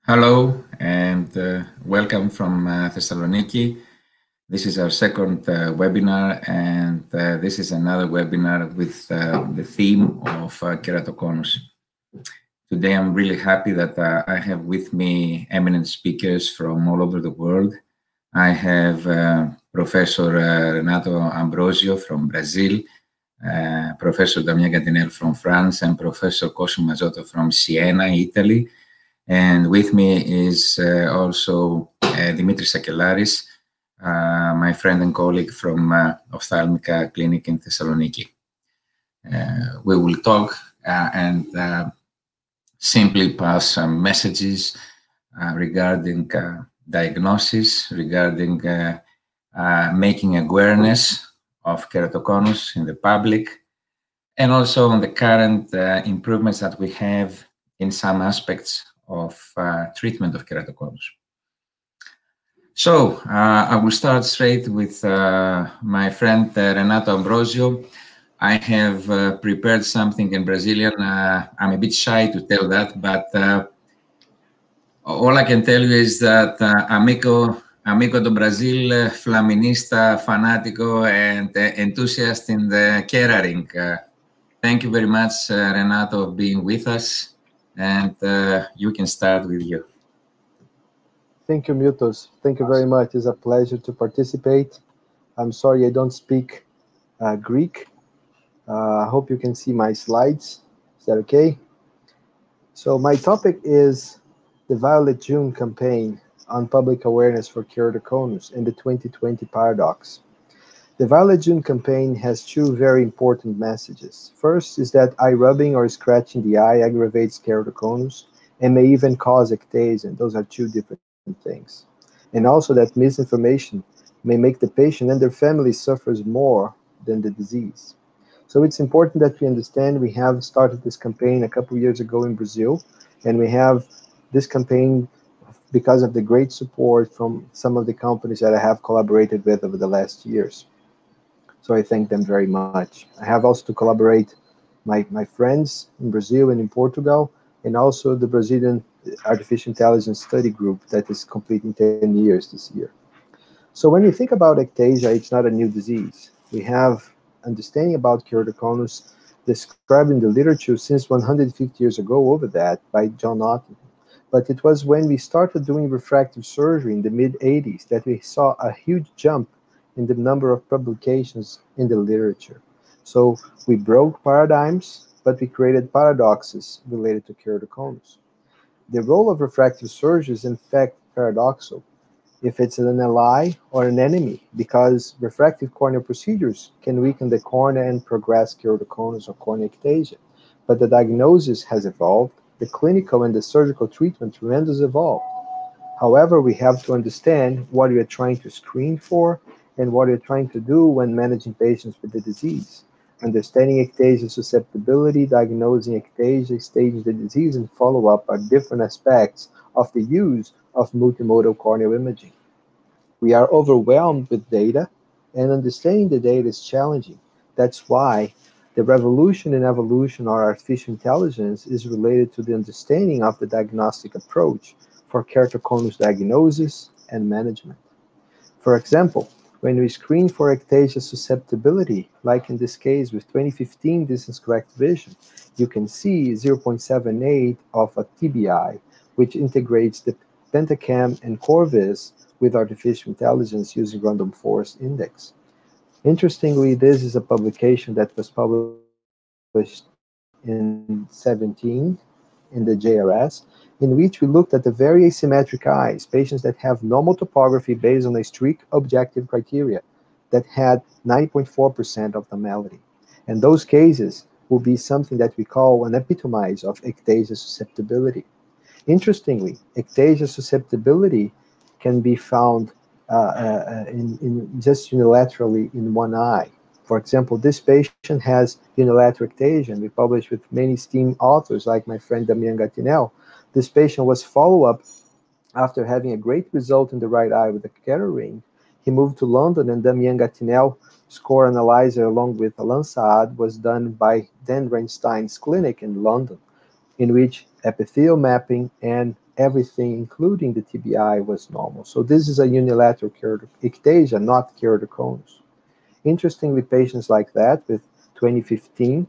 Hello and welcome from Thessaloniki. This is our second webinar, and this is another webinar with the theme of Keratoconus. Today I'm really happy that I have with me eminent speakers from all over the world. I have Professor Renato Ambrósio from Brazil, Professor Damien Gattinel from France, and Professor Cosimo Mazzotto from Siena, Italy. And with me is also Dimitris Sakelaris, my friend and colleague from Ophthalmica Clinic in Thessaloniki. We will talk and simply pass some messages regarding diagnosis, regarding making awareness of keratoconus in the public, and also on the current improvements that we have in some aspects of treatment of keratoconus. So I will start straight with my friend Renato Ambrósio. I have prepared something in Brazilian. I'm a bit shy to tell that, but all I can tell you is that amigo do Brasil, flaminista, fanático, and enthusiast in the Keraring. Thank you very much, Renato, for being with us. And you can start with you. Thank you, Miltos. Thank you very much. It's a pleasure to participate. I'm sorry I don't speak Greek. I hope you can see my slides. Is that okay? So my topic is the Violet June campaign on public awareness for keratoconus and the 2020 paradox. The Violet June campaign has two very important messages. First is that eye rubbing or scratching the eye aggravates keratoconus and may even cause ectasia, and those are two different things. And also that misinformation may make the patient and their family suffers more than the disease. So it's important that we understand we have started this campaign a couple of years ago in Brazil, and we have this campaign because of the great support from some of the companies that I have collaborated with over the last years. So I thank them very much. I have also to collaborate my friends in Brazil and in Portugal, and also the Brazilian Artificial Intelligence Study Group that is completing 10 years this year. So when we think about ectasia, it's not a new disease. We have understanding about keratoconus described in the literature since 150 years ago over that by John Nottingham. But it was when we started doing refractive surgery in the mid-80s that we saw a huge jump in the number of publications in the literature. So we broke paradigms, but we created paradoxes related to keratoconus. The role of refractive surgery is in fact paradoxical, if it's an ally or an enemy, because refractive corneal procedures can weaken the cornea and progress keratoconus or corneal ectasia. But the diagnosis has evolved, the clinical and the surgical treatment renders evolved. However, we have to understand what we are trying to screen for and what you're trying to do when managing patients with the disease. Understanding ectasia susceptibility, diagnosing ectasia, staging the disease, and follow-up are different aspects of the use of multimodal corneal imaging. We are overwhelmed with data, and understanding the data is challenging. That's why the revolution in evolution or artificial intelligence is related to the understanding of the diagnostic approach for keratoconus diagnosis and management. For example, when we screen for ectasia susceptibility, like in this case with 2015 distance correct vision, you can see 0.78 of a TBI, which integrates the Pentacam and Corvis with artificial intelligence using random forest index. Interestingly, this is a publication that was published in 17 in the JRS, in which we looked at the very asymmetric eyes, patients that have normal topography based on a strict objective criteria that had 9.4% of normality. And those cases will be something that we call an epitomize of ectasia susceptibility. Interestingly, ectasia susceptibility can be found in just unilaterally in one eye. For example, this patient has unilateral ectasia, and we published with many esteemed authors like my friend Damien Gattinel. This patient was follow-up after having a great result in the right eye with a Keratoconus ring. He moved to London, and Damien Gattinel score analyzer along with Alan Saad was done by Dan Reinstein's clinic in London, in which epithelial mapping and everything, including the TBI, was normal. So this is a unilateral ectasia, not keratoconus. Interestingly, patients like that with 2015,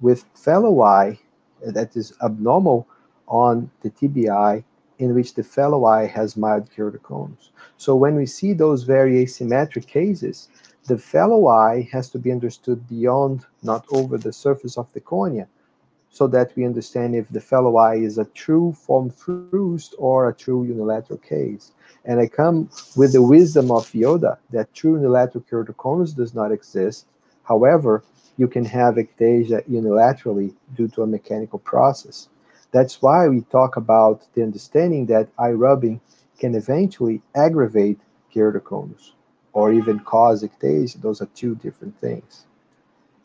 with fellow eye that is abnormal on the TBI, in which the fellow eye has mild keratoconus. So when we see those very asymmetric cases, the fellow eye has to be understood beyond, not over the surface of the cornea, so that we understand if the fellow eye is a true form fruste or a true unilateral case. And I come with the wisdom of Yoda that true unilateral keratoconus does not exist. However, you can have ectasia unilaterally due to a mechanical process. That's why we talk about the understanding that eye rubbing can eventually aggravate keratoconus or even cause ectasia. Those are two different things.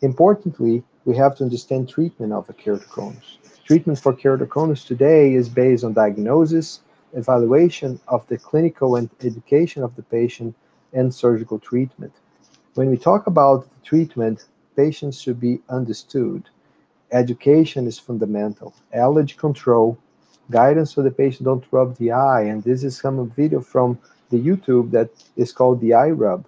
Importantly, we have to understand treatment of a keratoconus. Treatment for keratoconus today is based on diagnosis, evaluation of the clinical and education of the patient, and surgical treatment. When we talk about treatment, patients should be understood. Education is fundamental. Allergy control, guidance so the patient don't rub the eye, and this is some video from the YouTube that is called the eye rub.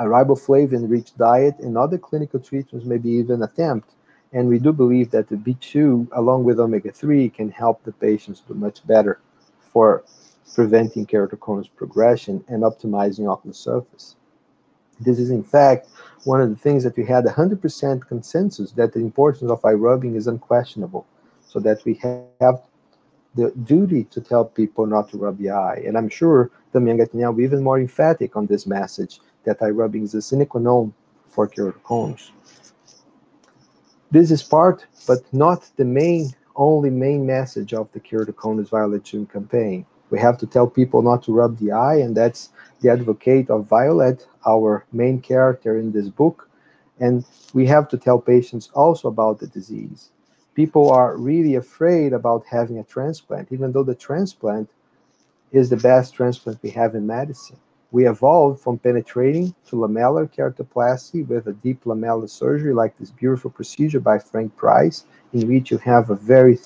A riboflavin-rich diet and other clinical treatments may be even attempt, and we do believe that the B2, along with omega-3, can help the patients do much better for preventing keratoconus progression and optimizing ocular surface. This is, in fact, one of the things that we had 100% consensus that the importance of eye rubbing is unquestionable, so that we have the duty to tell people not to rub the eye. And I'm sure the Miangatinian will be even more emphatic on this message, that eye rubbing is a sine qua non for keratoconus. This is part, but not the only main message of the Keratoconus Violet June campaign. We have to tell people not to rub the eye, and that's the advocate of Violet, our main character in this book. And we have to tell patients also about the disease. People are really afraid about having a transplant, even though the transplant is the best transplant we have in medicine. We evolved from penetrating to lamellar keratoplasty with a deep lamellar surgery, like this beautiful procedure by Frank Price, in which you have a very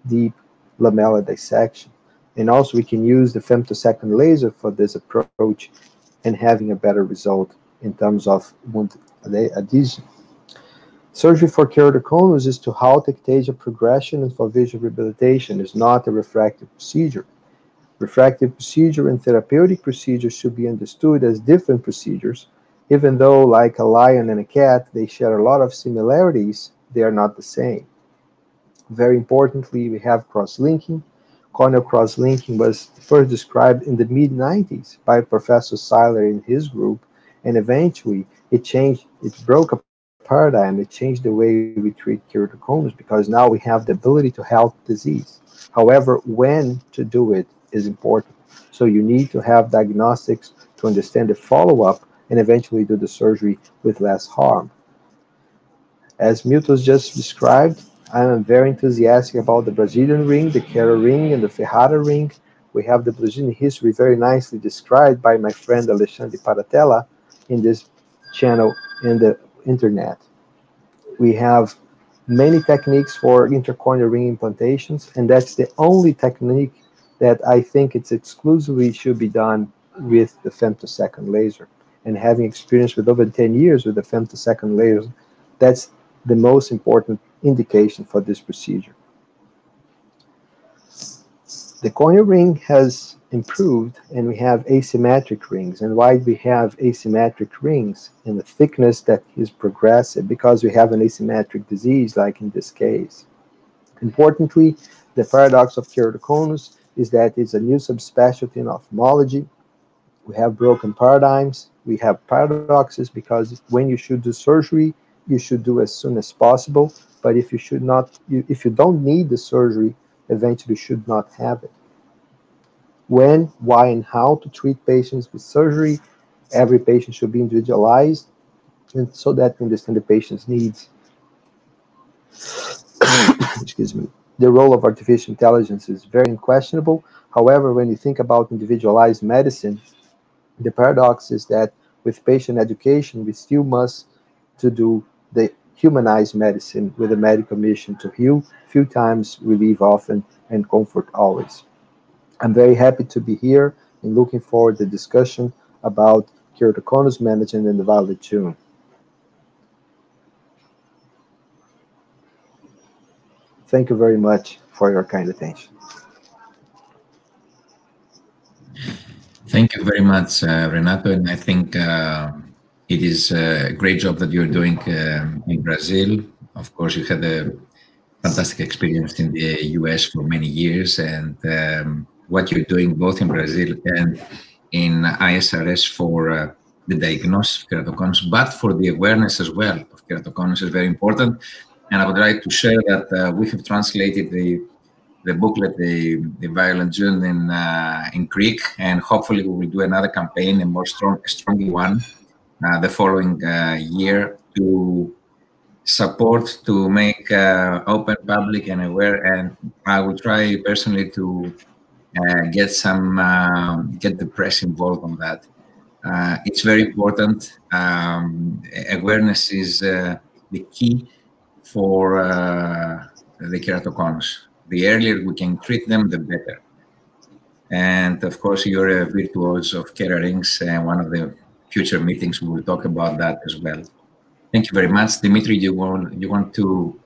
deep lamellar dissection. And also we can use the femtosecond laser for this approach and having a better result in terms of wound adhesion. Surgery for keratoconus is to halt ectasia progression and for visual rehabilitation. It's not a refractive procedure. Refractive procedure and therapeutic procedures should be understood as different procedures. Even though, like a lion and a cat, they share a lot of similarities, they are not the same. Very importantly, we have cross-linking. Corneal cross-linking was first described in the mid-90s by Professor Seiler in his group, and eventually it broke a paradigm, it changed the way we treat keratoconus, because now we have the ability to help disease. However, when to do it is important. So you need to have diagnostics to understand the follow-up and eventually do the surgery with less harm. As Milton just described, I am very enthusiastic about the Brazilian ring, the Kero ring, and the Ferrara ring. We have the Brazilian history very nicely described by my friend Alexandre Paratella in this channel in the internet. We have many techniques for intracorneal ring implantations, and that's the only technique that I think it's exclusively should be done with the femtosecond laser. And having experience with over 10 years with the femtosecond laser, that's the most important indication for this procedure. The corneal ring has improved, and we have asymmetric rings. And why we have asymmetric rings in the thickness that is progressive? Because we have an asymmetric disease, like in this case. Importantly, the paradox of keratoconus is that it's a new subspecialty in ophthalmology. We have broken paradigms. We have paradoxes because when you should do surgery, you should do as soon as possible. But if you don't need the surgery, eventually should not have it. When, why, and how to treat patients with surgery. Every patient should be individualized, and so that we understand the patient's needs. Excuse me. The role of artificial intelligence is very unquestionable. However, when you think about individualized medicine, the paradox is that with patient education, we still must to do the humanized medicine with a medical mission to heal few times, relieve often, and comfort always. I'm very happy to be here and looking forward to the discussion about keratoconus management in the Valley of June. Thank you very much for your kind attention. Thank you very much, Renato. And I think it is a great job that you're doing in Brazil. Of course, you had a fantastic experience in the US for many years, and what you're doing both in Brazil and in ISRS for the diagnosis of keratoconus, but for the awareness as well of keratoconus is very important. And I would like to share that we have translated the booklet, the Violent June, in Greek, and hopefully we will do another campaign, a more stronger one, the following year to support, to make open, public, and aware. And I will try personally to get the press involved on that. It's very important. Awareness is the key for the keratoconus. The earlier we can treat them, the better. And of course, you're a virtuoso of Kera rings, and one of the future meetings we will talk about that as well. Thank you very much, Dimitri. You want to